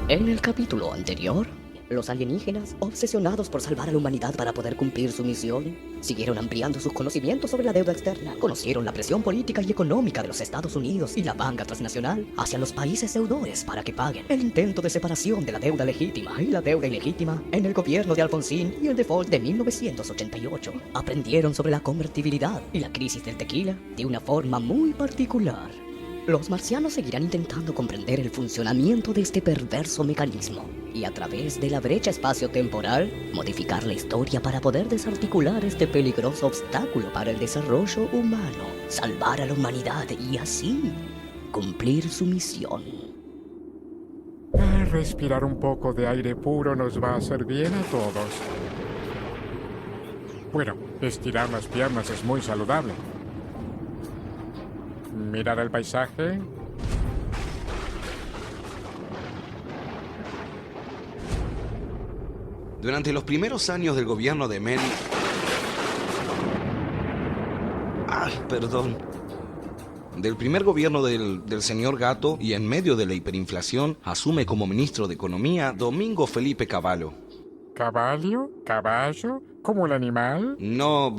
En el capítulo anterior, los alienígenas, obsesionados por salvar a la humanidad para poder cumplir su misión, siguieron ampliando sus conocimientos sobre la deuda externa. Conocieron la presión política y económica de los Estados Unidos y la banca transnacional hacia los países deudores para que paguen. El intento de separación de la deuda legítima y la deuda ilegítima en el gobierno de Alfonsín y el default de 1988. Aprendieron sobre la convertibilidad y la crisis del tequila de una forma muy particular. Los marcianos seguirán intentando comprender el funcionamiento de este perverso mecanismo y a través de la brecha espacio-temporal modificar la historia para poder desarticular este peligroso obstáculo para el desarrollo humano, salvar a la humanidad y así cumplir su misión. Respirar un poco de aire puro nos va a hacer bien a todos. Bueno, estirar las piernas es muy saludable. Mirar el paisaje. Durante los primeros años del gobierno de Menem... Del primer gobierno del señor Gato y en medio de la hiperinflación, asume como ministro de Economía Domingo Felipe Cavallo. ¿Caballo? ¿Caballo? ¿Como el animal? No,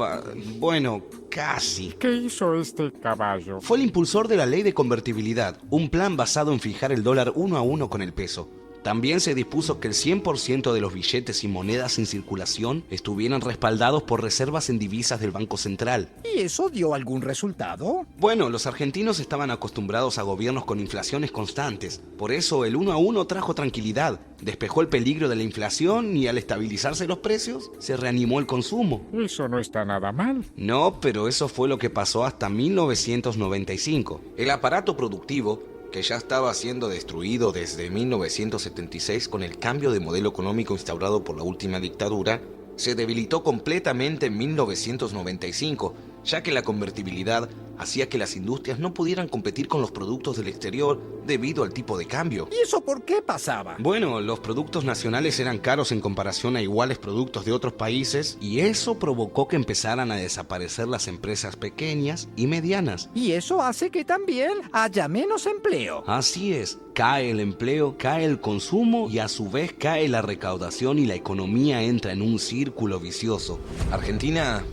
bueno, casi. ¿Qué hizo este caballo? Fue el impulsor de la ley de convertibilidad, un plan basado en fijar el dólar 1 a 1 con el peso. También se dispuso que el 100% de los billetes y monedas en circulación estuvieran respaldados por reservas en divisas del Banco Central. ¿Y eso dio algún resultado? Bueno, los argentinos estaban acostumbrados a gobiernos con inflaciones constantes. Por eso el 1 a 1 trajo tranquilidad, despejó el peligro de la inflación y al estabilizarse los precios, se reanimó el consumo. Eso no está nada mal. No, pero eso fue lo que pasó hasta 1995. El aparato productivo, que ya estaba siendo destruido desde 1976 con el cambio de modelo económico instaurado por la última dictadura, se debilitó completamente en 1995, ya que la convertibilidad hacía que las industrias no pudieran competir con los productos del exterior debido al tipo de cambio. ¿Y eso por qué pasaba? Bueno, los productos nacionales eran caros en comparación a iguales productos de otros países y eso provocó que empezaran a desaparecer las empresas pequeñas y medianas. Y eso hace que también haya menos empleo. Así es, cae el empleo, cae el consumo y a su vez cae la recaudación y la economía entra en un círculo vicioso. Argentina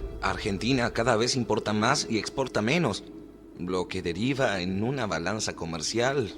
cada vez importa más y exporta menos, lo que deriva en una balanza comercial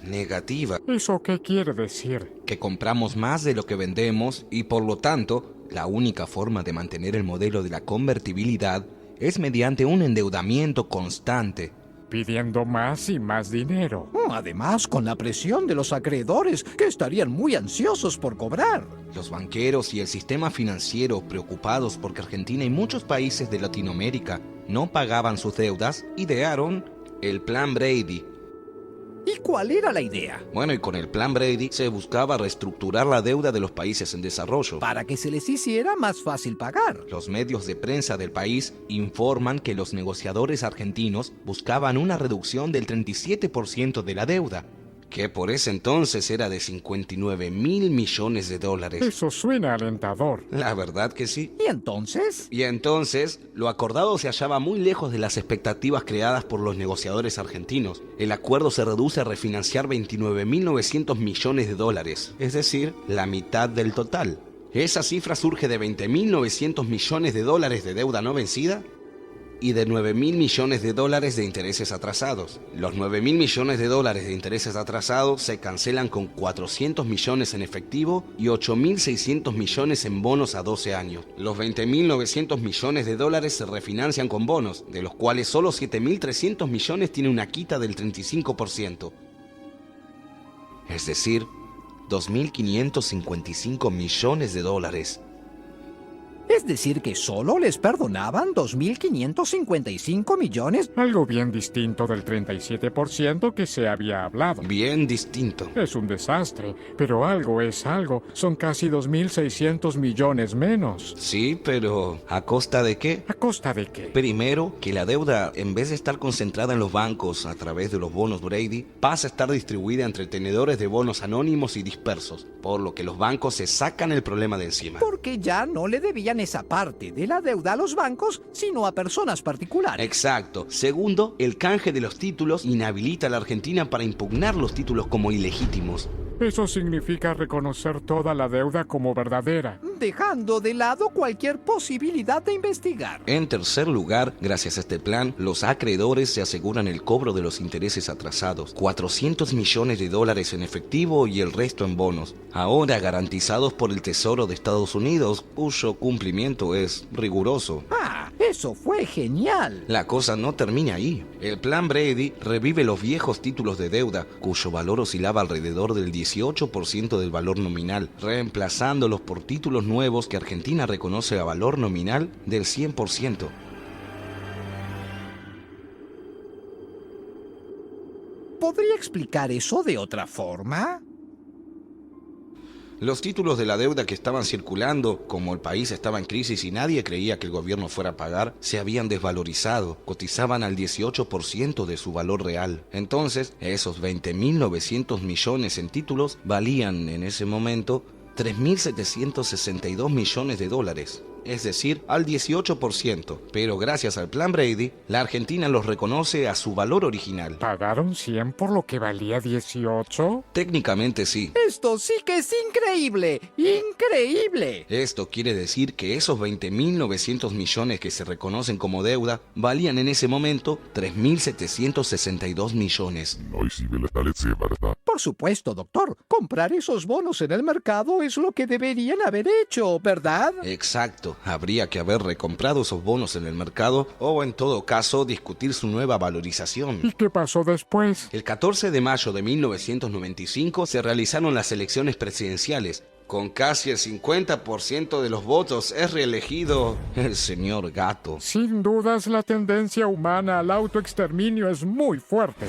negativa. ¿Eso qué quiere decir? Que compramos más de lo que vendemos y por lo tanto, la única forma de mantener el modelo de la convertibilidad es mediante un endeudamiento constante. Pidiendo más y más dinero. Además, con la presión de los acreedores, que estarían muy ansiosos por cobrar. Los banqueros y el sistema financiero, preocupados porque Argentina y muchos países de Latinoamérica no pagaban sus deudas, idearon el Plan Brady. ¿Y cuál era la idea? Bueno, y con el Plan Brady se buscaba reestructurar la deuda de los países en desarrollo. Para que se les hiciera más fácil pagar. Los medios de prensa del país informan que los negociadores argentinos buscaban una reducción del 37% de la deuda, que por ese entonces era de 59.000 millones de dólares. Eso suena alentador. La verdad que sí. ¿Y entonces? Y entonces, lo acordado se hallaba muy lejos de las expectativas creadas por los negociadores argentinos. El acuerdo se reduce a refinanciar 29.900 millones de dólares, es decir, la mitad del total. Esa cifra surge de 20.900 millones de dólares de deuda no vencida y de 9.000 millones de dólares de intereses atrasados. Los 9.000 millones de dólares de intereses atrasados se cancelan con 400 millones en efectivo y 8.600 millones en bonos a 12 años. Los 20.900 millones de dólares se refinancian con bonos, de los cuales solo 7.300 millones tienen una quita del 35%. Es decir, 2.555 millones de dólares. Es decir, que solo les perdonaban 2.555 millones. Algo bien distinto del 37% que se había hablado. Bien distinto. Es un desastre, pero algo es algo. Son casi 2.600 millones menos. Sí, pero ¿a costa de qué? ¿A costa de qué? Primero, que la deuda, en vez de estar concentrada en los bancos a través de los bonos Brady, pasa a estar distribuida entre tenedores de bonos anónimos y dispersos, por lo que los bancos se sacan el problema de encima. Porque ya no le debían esa parte de la deuda a los bancos, sino a personas particulares. Exacto. Segundo, el canje de los títulos inhabilita a la Argentina para impugnar los títulos como ilegítimos. Eso significa reconocer toda la deuda como verdadera. dejando de lado cualquier posibilidad de investigar. En tercer lugar, gracias a este plan, los acreedores se aseguran el cobro de los intereses atrasados, 400 millones de dólares en efectivo y el resto en bonos, ahora garantizados por el Tesoro de Estados Unidos, cuyo cumplimiento es riguroso. ¡Ah! Eso fue genial. La cosa no termina ahí. El plan Brady revive los viejos títulos de deuda, cuyo valor oscilaba alrededor del 18% del valor nominal, reemplazándolos por títulos nuevos que Argentina reconoce a valor nominal del 100%. ¿Podría explicar eso de otra forma? Los títulos de la deuda que estaban circulando, como el país estaba en crisis y nadie creía que el gobierno fuera a pagar, se habían desvalorizado, cotizaban al 18% de su valor real. Entonces, esos 20.900 millones en títulos valían en ese momento 3.762 millones de dólares. Es decir, al 18%, pero gracias al plan Brady, la Argentina los reconoce a su valor original. ¿Pagaron 100 por lo que valía 18? Técnicamente sí. Esto sí que es increíble. ¡Increíble! Esto quiere decir que esos 20.900 millones que se reconocen como deuda valían en ese momento 3.762 millones. Por supuesto, doctor. Comprar esos bonos en el mercado es lo que deberían haber hecho, ¿verdad? Exacto. Habría que haber recomprado esos bonos en el mercado o, en todo caso, discutir su nueva valorización. ¿Y qué pasó después? El 14 de mayo de 1995 se realizaron las elecciones presidenciales. Con casi el 50% de los votos es reelegido el señor Gato. Sin dudas, la tendencia humana al autoexterminio es muy fuerte.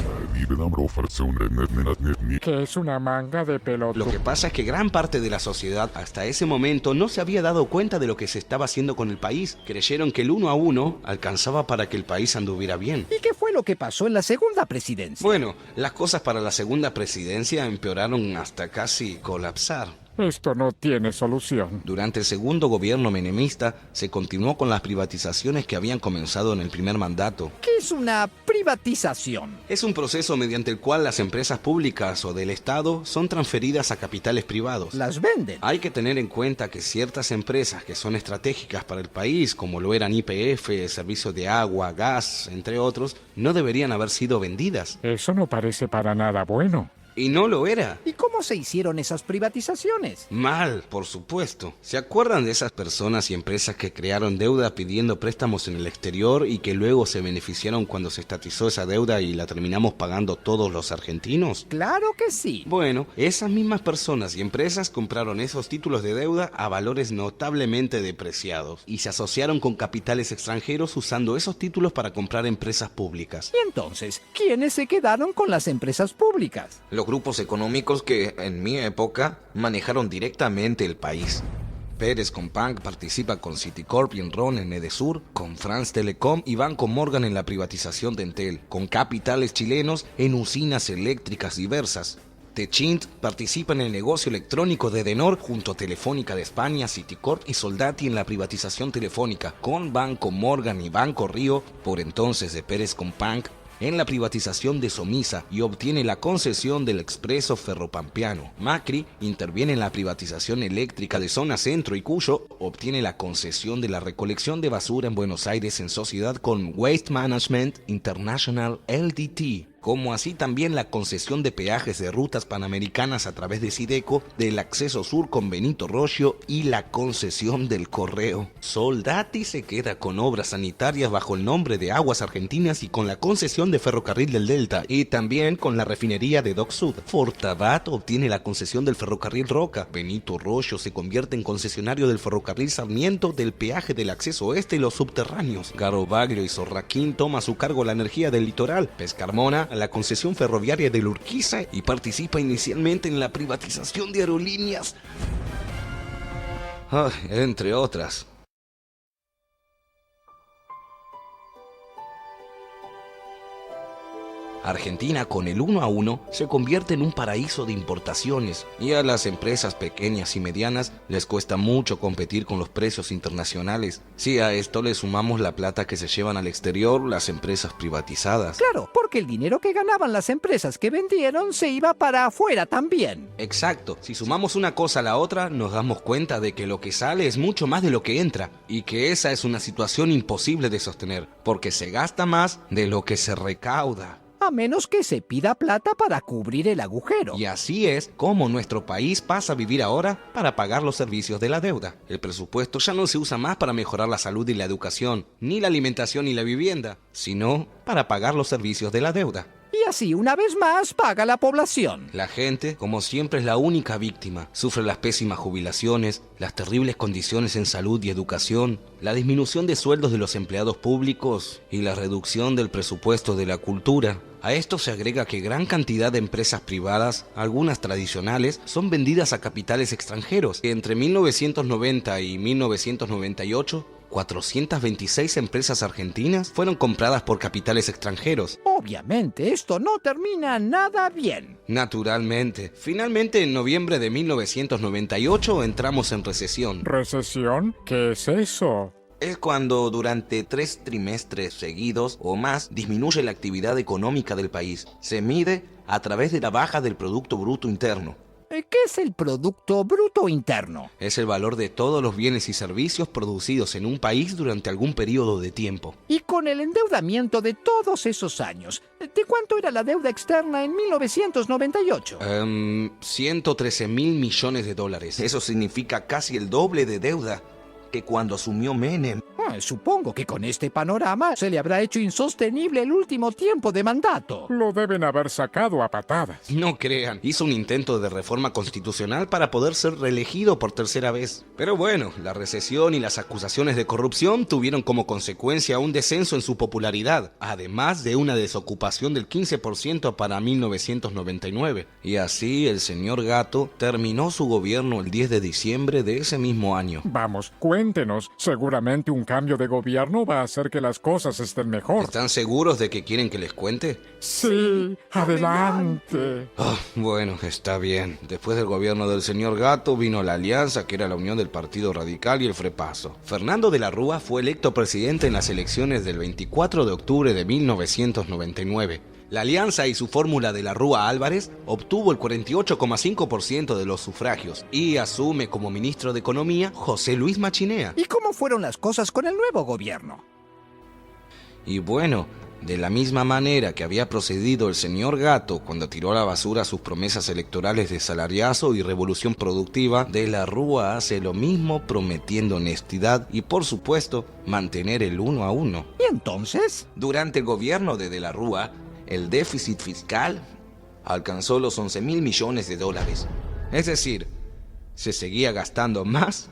¿Qué es una manga de pelota? Lo que pasa es que gran parte de la sociedad hasta ese momento no se había dado cuenta de lo que se estaba haciendo con el país. Creyeron que el 1 a 1 alcanzaba para que el país anduviera bien. ¿Y qué fue lo que pasó en la segunda presidencia? Bueno, las cosas para la segunda presidencia empeoraron hasta casi colapsar. Esto no tiene solución. Durante el segundo gobierno menemista se continuó con las privatizaciones que habían comenzado en el primer mandato. ¿Qué es una privatización? Es un proceso mediante el cual las empresas públicas o del Estado son transferidas a capitales privados. Las venden. Hay que tener en cuenta que ciertas empresas que son estratégicas para el país, como lo eran YPF, servicios de agua, gas, entre otros, no deberían haber sido vendidas. Eso no parece para nada bueno. Y no lo era. ¿Y cómo se hicieron esas privatizaciones? Mal, por supuesto. ¿Se acuerdan de esas personas y empresas que crearon deuda pidiendo préstamos en el exterior y que luego se beneficiaron cuando se estatizó esa deuda y la terminamos pagando todos los argentinos? Claro que sí. Bueno, esas mismas personas y empresas compraron esos títulos de deuda a valores notablemente depreciados y se asociaron con capitales extranjeros usando esos títulos para comprar empresas públicas. Y entonces, ¿quiénes se quedaron con las empresas públicas? Los grupos económicos que, en mi época, manejaron directamente el país. Pérez Companc participa con Citicorp y Enron en Edesur, con France Telecom y Banco Morgan en la privatización de Entel, con capitales chilenos en usinas eléctricas diversas. Techint participa en el negocio electrónico de Edenor junto a Telefónica de España, Citicorp y Soldati en la privatización telefónica, con Banco Morgan y Banco Río, por entonces de Pérez Companc, en la privatización de Somisa y obtiene la concesión del Expreso Ferropampeano. Macri interviene en la privatización eléctrica de Zona Centro y Cuyo obtiene la concesión de la recolección de basura en Buenos Aires en sociedad con Waste Management International LDT, como así también la concesión de peajes de rutas panamericanas a través de Sideco, del acceso sur con Benito Roggio y la concesión del correo. Soldati se queda con obras sanitarias bajo el nombre de Aguas Argentinas y con la concesión de Ferrocarril del Delta y también con la refinería de Dock Sud. Fortabat obtiene la concesión del Ferrocarril Roca. Benito Roggio se convierte en concesionario del Ferrocarril Sarmiento, del peaje del acceso oeste y los subterráneos. Garobaglio y Sorraquín toma a su cargo la energía del litoral. Pescarmona la concesión ferroviaria de Urquiza y participa inicialmente en la privatización de aerolíneas, entre otras. Argentina, con el 1 a 1, se convierte en un paraíso de importaciones y a las empresas pequeñas y medianas les cuesta mucho competir con los precios internacionales. Si a esto le sumamos la plata que se llevan al exterior las empresas privatizadas. Claro, porque el dinero que ganaban las empresas que vendieron se iba para afuera también. Exacto. Si sumamos una cosa a la otra, nos damos cuenta de que lo que sale es mucho más de lo que entra y que esa es una situación imposible de sostener, porque se gasta más de lo que se recauda. A menos que se pida plata para cubrir el agujero. Y así es como nuestro país pasa a vivir ahora para pagar los servicios de la deuda. El presupuesto ya no se usa más para mejorar la salud y la educación, ni la alimentación y la vivienda, sino para pagar los servicios de la deuda. Y así, una vez más, paga la población. La gente, como siempre, es la única víctima. Sufre las pésimas jubilaciones, las terribles condiciones en salud y educación, la disminución de sueldos de los empleados públicos y la reducción del presupuesto de la cultura. A esto se agrega que gran cantidad de empresas privadas, algunas tradicionales, son vendidas a capitales extranjeros. Entre 1990 y 1998, 426 empresas argentinas fueron compradas por capitales extranjeros. Obviamente, esto no termina nada bien. Naturalmente. Finalmente, en noviembre de 1998 entramos en recesión. ¿Recesión? ¿Qué es eso? Es cuando durante 3 trimestres seguidos o más disminuye la actividad económica del país. Se mide a través de la baja del Producto Bruto Interno. ¿Qué es el Producto Bruto Interno? Es el valor de todos los bienes y servicios producidos en un país durante algún periodo de tiempo. Y con el endeudamiento de todos esos años, ¿de cuánto era la deuda externa en 1998? 113.000 millones de dólares. Eso significa casi el doble de deuda que cuando asumió Menem. Supongo que con este panorama se le habrá hecho insostenible el último tiempo de mandato. Lo deben haber sacado a patadas. No crean, hizo un intento de reforma constitucional para poder ser reelegido por tercera vez. Pero bueno, la recesión y las acusaciones de corrupción tuvieron como consecuencia un descenso en su popularidad, además de una desocupación del 15% para 1999. Y así el señor Gatto terminó su gobierno el 10 de diciembre de ese mismo año. Vamos, cuéntenos. Seguramente un cambio de gobierno va a hacer que las cosas estén mejor. ¿Están seguros de que quieren que les cuente? Sí, adelante. Bueno, está bien. Después del gobierno del señor Gatto vino la Alianza, que era la unión del Partido Radical y el Frepaso. Fernando de la Rúa fue electo presidente en las elecciones del 24 de octubre de 1999. La Alianza y su fórmula de la Rúa Álvarez obtuvo el 48,5% de los sufragios y asume como ministro de Economía José Luis Machinea. ¿Y cómo fueron las cosas con el nuevo gobierno? Y bueno, de la misma manera que había procedido el señor Gatto cuando tiró a la basura sus promesas electorales de salariazo y revolución productiva, de la Rúa hace lo mismo prometiendo honestidad y, por supuesto, mantener el 1 a 1. ¿Y entonces? Durante el gobierno de la Rúa, el déficit fiscal alcanzó los 11.000 millones de dólares. Es decir, se seguía gastando más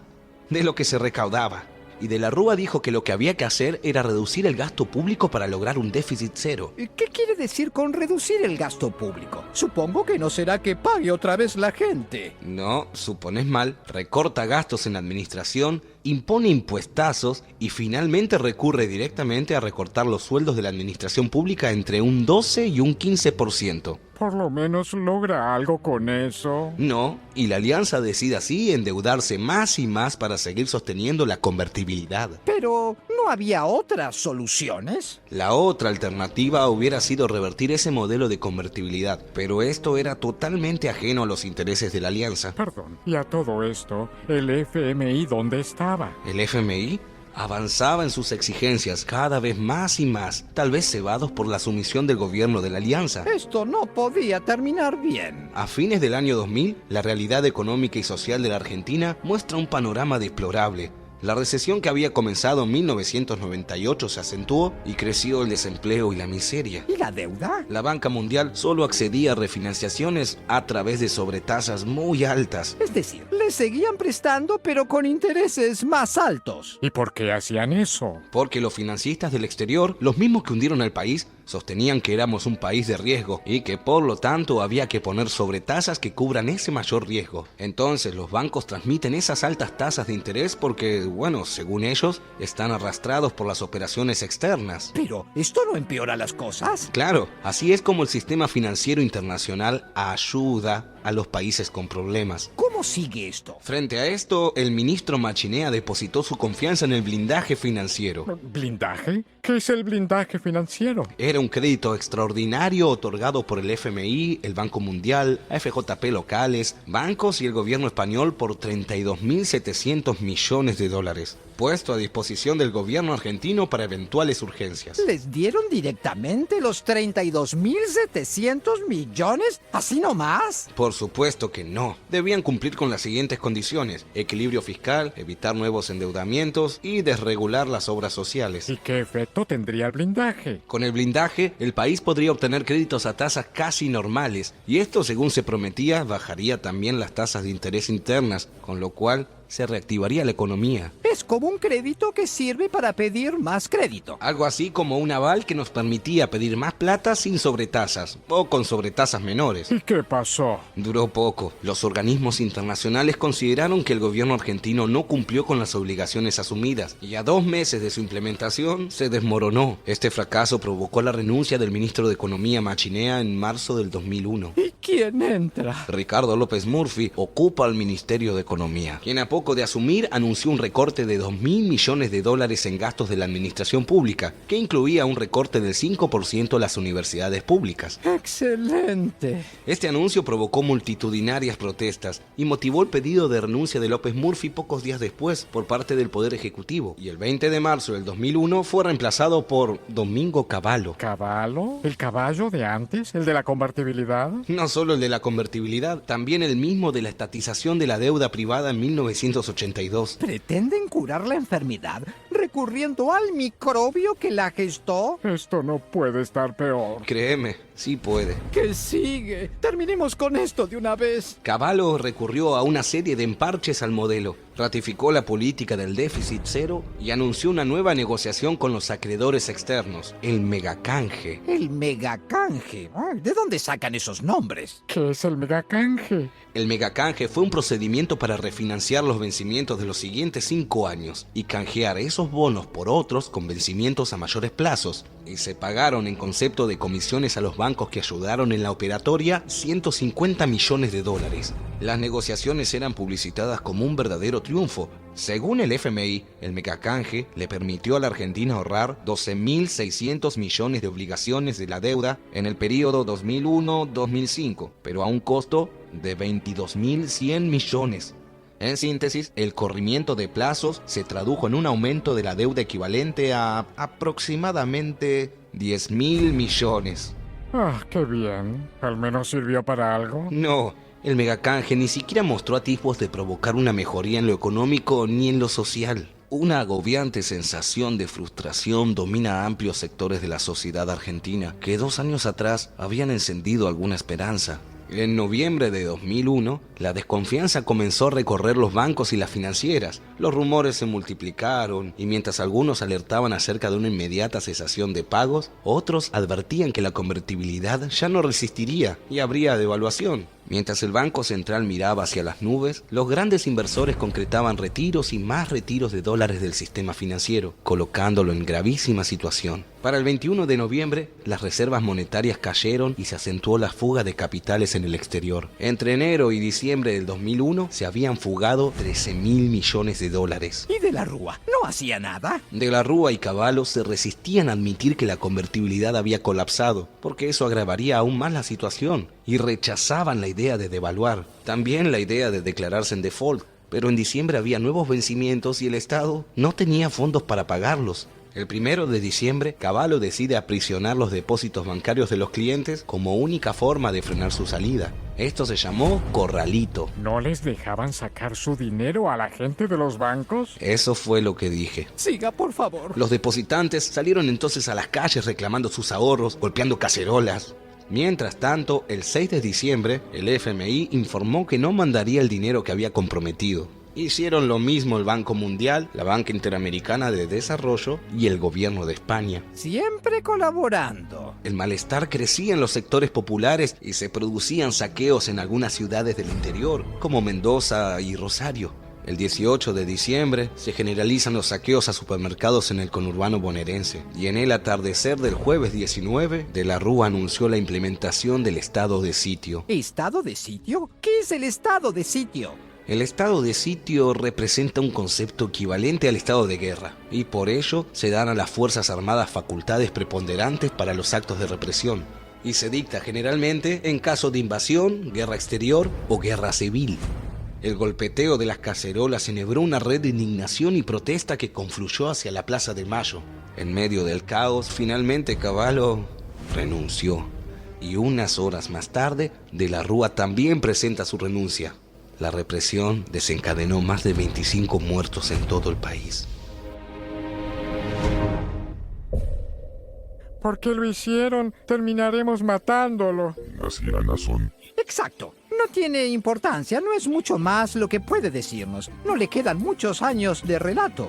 de lo que se recaudaba. Y de la Rúa dijo que lo que había que hacer era reducir el gasto público para lograr un déficit cero. ¿Qué quiere decir con reducir el gasto público? Supongo que no será que pague otra vez la gente. No, supones mal. Recorta gastos en la administración, impone impuestazos y finalmente recurre directamente a recortar los sueldos de la administración pública entre un 12 y un 15%. Por lo menos logra algo con eso. No, y la Alianza decide así endeudarse más y más para seguir sosteniendo la convertibilidad. Pero, ¿no había otras soluciones? La otra alternativa hubiera sido revertir ese modelo de convertibilidad, pero esto era totalmente ajeno a los intereses de la Alianza. Perdón. Y a todo esto, ¿el FMI dónde estaba? ¿El FMI? Avanzaba en sus exigencias cada vez más y más, tal vez cebados por la sumisión del gobierno de la Alianza. Esto no podía terminar bien. A fines del año 2000, la realidad económica y social de la Argentina muestra un panorama deplorable. La recesión que había comenzado en 1998 se acentuó y creció el desempleo y la miseria. ¿Y la deuda? La Banca Mundial solo accedía a refinanciaciones a través de sobretasas muy altas. Es decir, le seguían prestando pero con intereses más altos. ¿Y por qué hacían eso? Porque los financistas del exterior, los mismos que hundieron al país, Sostenían que éramos un país de riesgo y que por lo tanto había que poner sobretasas que cubran ese mayor riesgo. Entonces los bancos transmiten esas altas tasas de interés porque, bueno, según ellos, están arrastrados por las operaciones externas. Pero, ¿esto no empeora las cosas? Claro, así es como el sistema financiero internacional ayuda a los países con problemas. ¿Cómo sigue esto? Frente a esto, el ministro Machinea depositó su confianza en el blindaje financiero. ¿Blindaje? ¿Qué es el blindaje financiero? Era un crédito extraordinario otorgado por el FMI, el Banco Mundial, AFJP locales, bancos y el gobierno español por 32.700 millones de dólares, puesto a disposición del gobierno argentino para eventuales urgencias. ¿Les dieron directamente los 32.700 millones? ¿Así nomás? Por supuesto que no. Debían cumplir con las siguientes condiciones: equilibrio fiscal, evitar nuevos endeudamientos y desregular las obras sociales. ¿Y qué efecto tendría el blindaje? Con el blindaje, el país podría obtener créditos a tasas casi normales, y esto, según se prometía, bajaría también las tasas de interés internas, con lo cual se reactivaría la economía. Es como un crédito que sirve para pedir más crédito. Algo así como un aval que nos permitía pedir más plata sin sobretasas, o con sobretasas menores. ¿Y qué pasó? Duró poco. Los organismos internacionales consideraron que el gobierno argentino no cumplió con las obligaciones asumidas, y a 2 meses de su implementación se desmoronó. Este fracaso provocó la renuncia del ministro de Economía Machinea en marzo del 2001. ¿Y quién entra? Ricardo López Murphy ocupa el Ministerio de Economía, quien a poco de asumir anunció un recorte de 2.000 millones de dólares en gastos de la administración pública, que incluía un recorte del 5% a las universidades públicas. ¡Excelente! Este anuncio provocó multitudinarias protestas y motivó el pedido de renuncia de López Murphy pocos días después por parte del Poder Ejecutivo, y el 20 de marzo del 2001 fue reemplazado por Domingo Cavallo. ¿Caballo? ¿El caballo de antes? ¿El de la convertibilidad? No solo el de la convertibilidad, también el mismo de la estatización de la deuda privada en 1982. ¿Pretenden curar la enfermedad recurriendo al microbio que la gestó? Esto no puede estar peor. Créeme, sí puede. ¿Qué sigue? Terminemos con esto de una vez. Cavallo recurrió a una serie de emparches al modelo, ratificó la política del déficit cero y anunció una nueva negociación con los acreedores externos, el megacanje. El megacanje. Ay, ¿de dónde sacan esos nombres? ¿Qué es el megacanje? El megacanje fue un procedimiento para refinanciar los vencimientos de los siguientes 5 años y canjear esos bonos por otros con vencimientos a mayores plazos. Y se pagaron en concepto de comisiones a los bancos que ayudaron en la operatoria 150 millones de dólares. Las negociaciones eran publicitadas como un verdadero triunfo. Según el FMI, el megacanje le permitió a la Argentina ahorrar 12.600 millones de obligaciones de la deuda en el periodo 2001-2005, pero a un costo de 22.100 millones. En síntesis, el corrimiento de plazos se tradujo en un aumento de la deuda equivalente a aproximadamente 10.000 millones. Ah, qué bien. ¿Al menos sirvió para algo? No, el megacanje ni siquiera mostró atisbos de provocar una mejoría en lo económico ni en lo social. Una agobiante sensación de frustración domina a amplios sectores de la sociedad argentina que 2 años atrás habían encendido alguna esperanza. En noviembre de 2001, la desconfianza comenzó a recorrer los bancos y las financieras. Los rumores se multiplicaron y mientras algunos alertaban acerca de una inmediata cesación de pagos, otros advertían que la convertibilidad ya no resistiría y habría devaluación. Mientras el Banco Central miraba hacia las nubes, los grandes inversores concretaban retiros y más retiros de dólares del sistema financiero, colocándolo en gravísima situación. Para el 21 de noviembre, las reservas monetarias cayeron y se acentuó la fuga de capitales en el exterior. Entre enero y diciembre del 2001 se habían fugado 13.000 millones de dólares. ¿Y de la Rúa? ¿No hacía nada? De la Rúa y Cavallo se resistían a admitir que la convertibilidad había colapsado, porque eso agravaría aún más la situación, y rechazaban la idea de devaluar, también la idea de declararse en default, pero en diciembre había nuevos vencimientos y el Estado no tenía fondos para pagarlos. El 1 de diciembre, Cavallo decide aprisionar los depósitos bancarios de los clientes como única forma de frenar su salida. Esto se llamó corralito. ¿No les dejaban sacar su dinero a la gente de los bancos? Eso fue lo que dije. Siga, por favor. Los depositantes salieron entonces a las calles reclamando sus ahorros, golpeando cacerolas. Mientras tanto, el 6 de diciembre, el FMI informó que no mandaría el dinero que había comprometido. Hicieron lo mismo el Banco Mundial, la Banca Interamericana de Desarrollo y el gobierno de España. Siempre colaborando. El malestar crecía en los sectores populares y se producían saqueos en algunas ciudades del interior, como Mendoza y Rosario. El 18 de diciembre se generalizan los saqueos a supermercados en el conurbano bonaerense, y en el atardecer del jueves 19, De la Rúa anunció la implementación del estado de sitio. ¿Estado de sitio? ¿Qué es el estado de sitio? El estado de sitio representa un concepto equivalente al estado de guerra, y por ello se dan a las Fuerzas Armadas facultades preponderantes para los actos de represión, y se dicta generalmente en caso de invasión, guerra exterior o guerra civil. El golpeteo de las cacerolas enhebró una red de indignación y protesta que confluyó hacia la Plaza de Mayo. En medio del caos, finalmente Cavallo renunció, y unas horas más tarde, De la Rúa también presenta su renuncia. La represión desencadenó más de 25 muertos en todo el país. ¿Por qué lo hicieron? Terminaremos matándolo. Exacto. No tiene importancia, no es mucho más lo que puede decirnos. No le quedan muchos años de relato.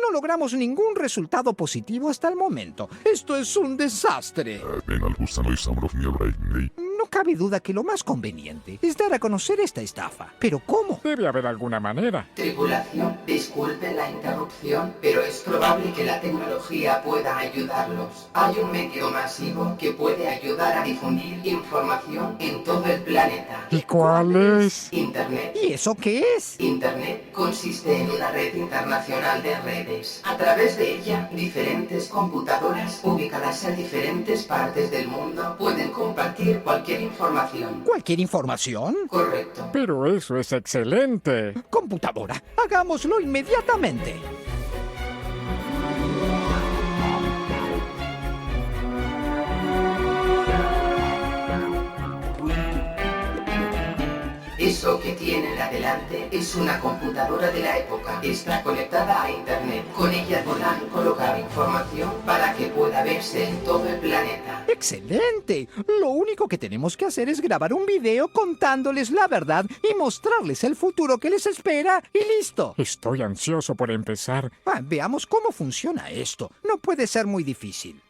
No logramos ningún resultado positivo hasta el momento. Esto es un desastre. No cabe duda que lo más conveniente es dar a conocer esta estafa. ¿Pero cómo? Debe haber alguna manera. Tripulación, disculpen la interrupción, pero es probable que la tecnología pueda ayudarlos. Hay un medio masivo que puede ayudar a difundir información en todo el planeta. ¿Y cuál es? Internet. ¿Y eso qué es? Internet consiste en una red internacional de redes. A través de ella, diferentes computadoras ubicadas en diferentes partes del mundo pueden compartir cualquier información. ¿Cualquier información? Correcto. Pero eso es excelente. Computadora, hagámoslo inmediatamente. Eso que tienen adelante es una computadora de la época. Está conectada a internet. Con ella podrán colocar información para que pueda verse en todo el planeta. ¡Excelente! Lo único que tenemos que hacer es grabar un video contándoles la verdad y mostrarles el futuro que les espera y listo. Estoy ansioso por empezar. Veamos cómo funciona esto. No puede ser muy difícil.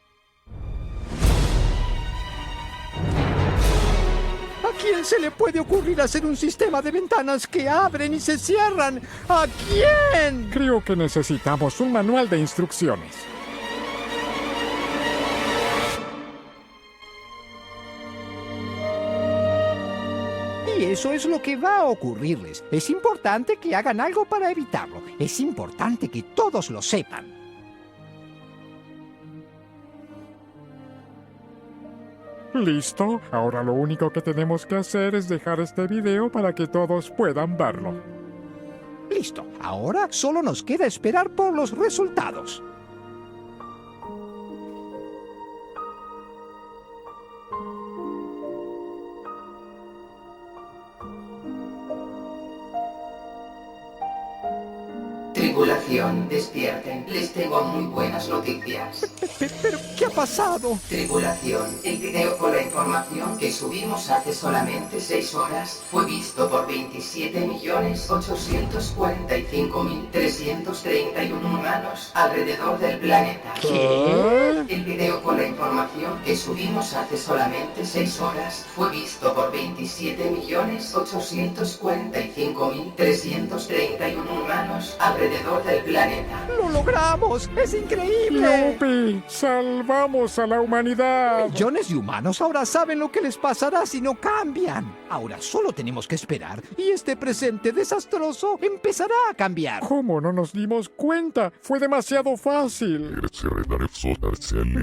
¿A quién se le puede ocurrir hacer un sistema de ventanas que abren y se cierran? ¿A quién? Creo que necesitamos un manual de instrucciones. Y eso es lo que va a ocurrirles. Es importante que hagan algo para evitarlo. Es importante que todos lo sepan. ¿Listo? Ahora lo único que tenemos que hacer es dejar este video para que todos puedan verlo. Listo. Ahora solo nos queda esperar por los resultados. Tripulación, despierten. Les tengo muy buenas noticias. ¿Pero qué ha pasado? Tripulación, el video con la información que subimos hace solamente 6 horas fue visto por 27.845.331 humanos alrededor del planeta. ¿Qué? El video con la información que subimos hace solamente 6 horas fue visto por 27.845.331 humanos alrededor del planeta. ¡Lo logramos! ¡Es increíble! ¡Yupi! ¡Salvamos a la humanidad! Millones de humanos ahora saben lo que les pasará si no cambian. Ahora solo tenemos que esperar y este presente desastroso empezará a cambiar. ¿Cómo no nos dimos cuenta? Fue demasiado fácil.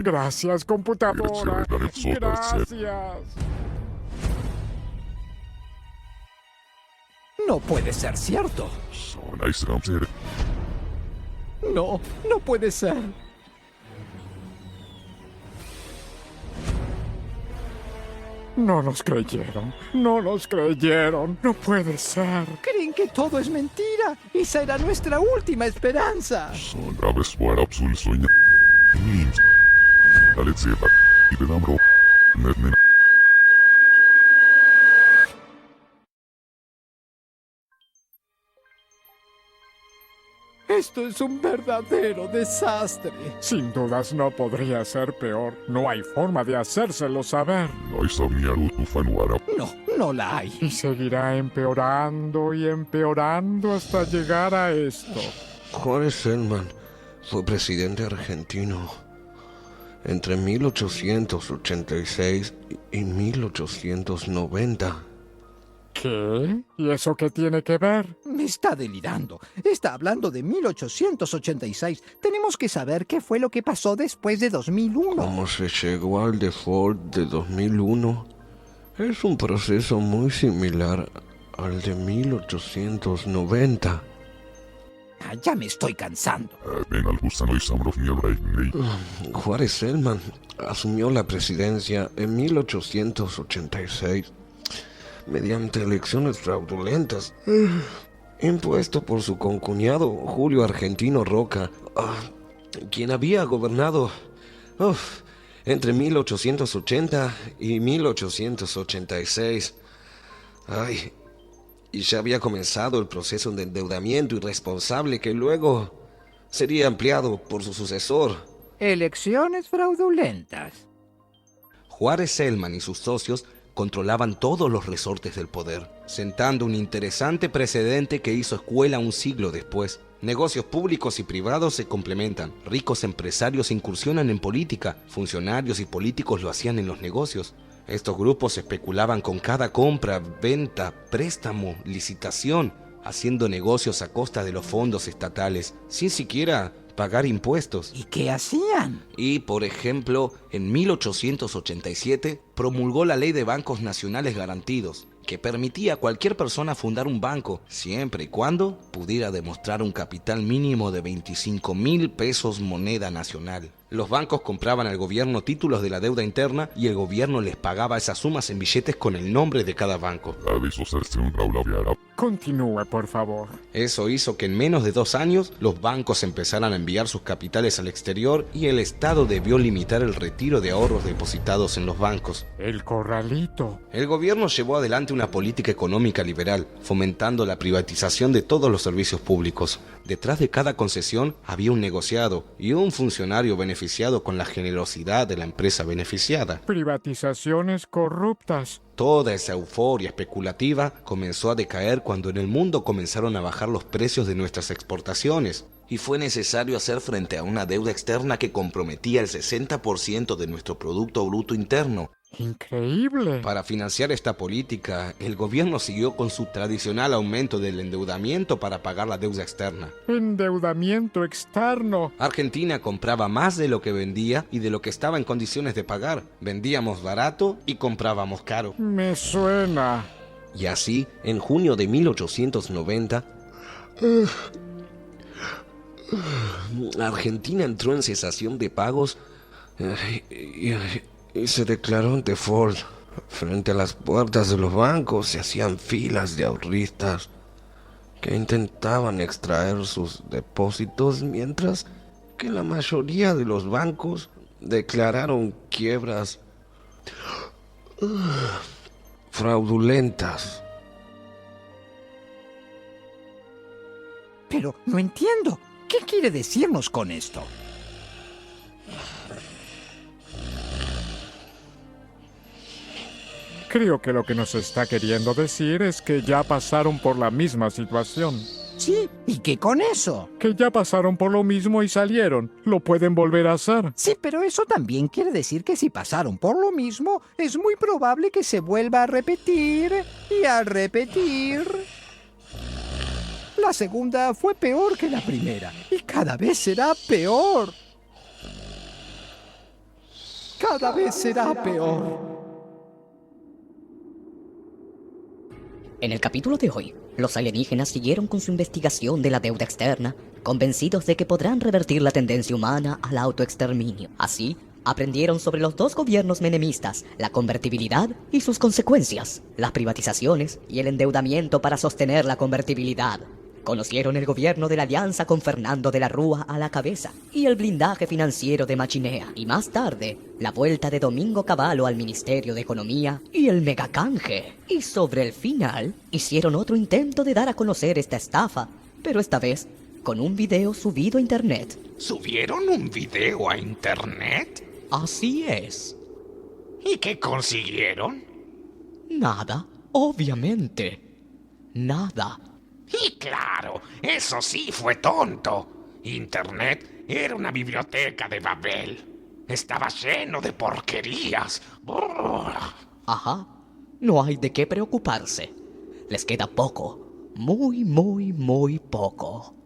Gracias, computadora. Gracias. No puede ser cierto. No, no puede ser. No nos creyeron. No nos creyeron. No puede ser. Creen que todo es mentira. Esa era nuestra última esperanza. Esto es un verdadero desastre. Sin dudas no podría ser peor. No hay forma de hacérselo saber. No la hay. Y seguirá empeorando y empeorando hasta llegar a esto. Juárez Selman fue presidente argentino entre 1886 y 1890. ¿Qué? ¿Y eso qué tiene que ver? Me está delirando. Está hablando de 1886. Tenemos que saber qué fue lo que pasó después de 2001. ¿Cómo se llegó al default de 2001? Es un proceso muy similar al de 1890. Ya me estoy cansando. Juárez Selman asumió la presidencia en 1886 mediante elecciones fraudulentas, impuesto por su concuñado Julio Argentino Roca, quien había gobernado entre 1880 y 1886. Y ya había comenzado el proceso de endeudamiento irresponsable que luego sería ampliado por su sucesor. Elecciones fraudulentas. Juárez Selman y sus socios controlaban todos los resortes del poder, sentando un interesante precedente que hizo escuela un siglo después. Negocios públicos y privados se complementan. Ricos empresarios incursionan en política, funcionarios y políticos lo hacían en los negocios. Estos grupos especulaban con cada compra, venta, préstamo, licitación, haciendo negocios a costa de los fondos estatales, sin siquiera pagar impuestos. ¿Y qué hacían? Y, por ejemplo, en 1887 promulgó la Ley de Bancos Nacionales Garantidos, que permitía a cualquier persona fundar un banco, siempre y cuando pudiera demostrar un capital mínimo de 25.000 pesos moneda nacional. Los bancos compraban al gobierno títulos de la deuda interna y el gobierno les pagaba esas sumas en billetes con el nombre de cada banco. Continúe, por favor. Eso hizo que en menos de 2 años los bancos empezaran a enviar sus capitales al exterior y el Estado debió limitar el retiro de ahorros depositados en los bancos. El corralito. El gobierno llevó adelante una política económica liberal, fomentando la privatización de todos los servicios públicos. Detrás de cada concesión había un negociado y un funcionario beneficiado con la generosidad de la empresa beneficiada. Privatizaciones corruptas. Toda esa euforia especulativa comenzó a decaer cuando en el mundo comenzaron a bajar los precios de nuestras exportaciones y fue necesario hacer frente a una deuda externa que comprometía el 60% de nuestro Producto Bruto Interno. Increíble. Para financiar esta política, el gobierno siguió con su tradicional aumento del endeudamiento para pagar la deuda externa. Endeudamiento externo. Argentina compraba más de lo que vendía y de lo que estaba en condiciones de pagar. Vendíamos barato y comprábamos caro. Me suena. Y así, en junio de 1890, Argentina entró en cesación de pagos y se declaró en default. Frente a las puertas de los bancos se hacían filas de ahorristas que intentaban extraer sus depósitos, mientras que la mayoría de los bancos declararon quiebras fraudulentas. Pero no entiendo. ¿Qué quiere decirnos con esto? Creo que lo que nos está queriendo decir es que ya pasaron por la misma situación. Sí, ¿y qué con eso? Que ya pasaron por lo mismo y salieron. Lo pueden volver a hacer. Sí, pero eso también quiere decir que si pasaron por lo mismo, es muy probable que se vuelva a repetir y a repetir. La segunda fue peor que la primera y cada vez será peor. Cada vez será peor. En el capítulo de hoy, los alienígenas siguieron con su investigación de la deuda externa, convencidos de que podrán revertir la tendencia humana al autoexterminio. Así, aprendieron sobre los 2 gobiernos menemistas, la convertibilidad y sus consecuencias, las privatizaciones y el endeudamiento para sostener la convertibilidad. Conocieron el gobierno de la alianza con Fernando de la Rúa a la cabeza y el blindaje financiero de Machinea, y más tarde, la vuelta de Domingo Cavallo al Ministerio de Economía y el megacanje. Y sobre el final, hicieron otro intento de dar a conocer esta estafa, pero esta vez con un video subido a internet. ¿Subieron un video a internet? Así es. ¿Y qué consiguieron? Nada, obviamente. Nada. Y claro, eso sí fue tonto. Internet era una biblioteca de Babel. Estaba lleno de porquerías. Brrr. Ajá. No hay de qué preocuparse. Les queda poco. Muy, muy, muy poco.